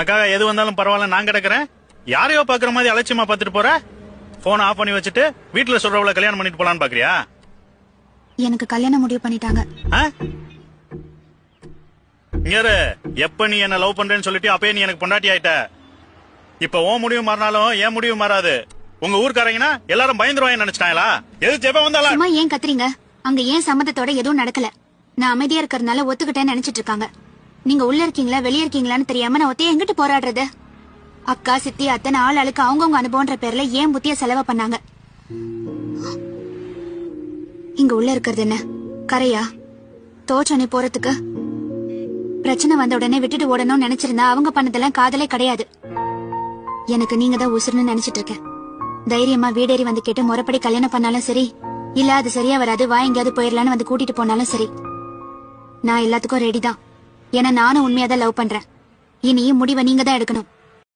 அக்காக எது வந்தாலும் பரவாயில்ல, நான் கிடக்குறேன். யாரையோ பாக்குற மாதிரி அலட்சியமா பாத்துட்டு போற. போன் ஆஃப் பண்ணி வச்சுட்டு வீட்டுல சொல்றவள கல்யாணம் பண்ணிட்டு போலான்னு பாக்குறியா? எனக்கு கல்யாணம் முடிவு பண்ணிட்டாங்க. எப்ப நீ என்ன லவ் பண்றேன்னு சொல்லிட்டு அப்பயே நீ எனக்கு பொண்டாட்டி ஆயிட்ட. இப்ப உன் முடிவு மாறினாலும் என் முடிவு மாறாது. உங்க ஊர்க்காரங்கன்னா எல்லாரும் பயந்துருவாங்க நினைச்சிட்டாங்களா? எது ஜெபம் வந்தாலும் சும்மா ஏன் கத்துறீங்க? அங்க ஏன் சம்மதத்தோட எதுவும் நடக்கல. நான் அமைதியா இருக்கறதுனால ஒத்துக்கிட்டேன்னு நினைச்சிட்டு இருக்காங்க. நீங்க உள்ள இருக்கீங்களா வெளிய இருக்கீங்களான்னு தெரியாம நான் ஒத்தைய எங்கிட்டு போராடுறது? அக்கா சித்தி அத்தனை ஆளுக்கு அவங்கவுங்க அனுபவம்ன்ற பேர்ல ஏன் புத்திய செலவு பண்ணாங்க. இங்க உள்ள இருக்கிறது என்ன கரையா? தோற்றணி போறதுக்கு பிரச்சனை வந்த உடனே விட்டுட்டு ஓடணும்னு நினைச்சிருந்தா அவங்க பண்ணதெல்லாம் காதலே கிடையாது. எனக்கு நீங்க தான் உசுருன்னு நினைச்சிட்டு இருக்கேன். தைரியமா வீடேறி வந்து கேட்டு முறைப்படி கல்யாணம் பண்ணாலும் சரி, இல்ல அது சரியா வராது வா எங்கேயாவது போயிடலான்னு வந்து கூட்டிட்டு போனாலும் சரி, நான் எல்லாத்துக்கும் ரெடி தான். ஏன்னா நானும் உண்மையாதான் லவ் பண்றேன். இனி முடிவை நீங்க தான் எடுக்கணும்.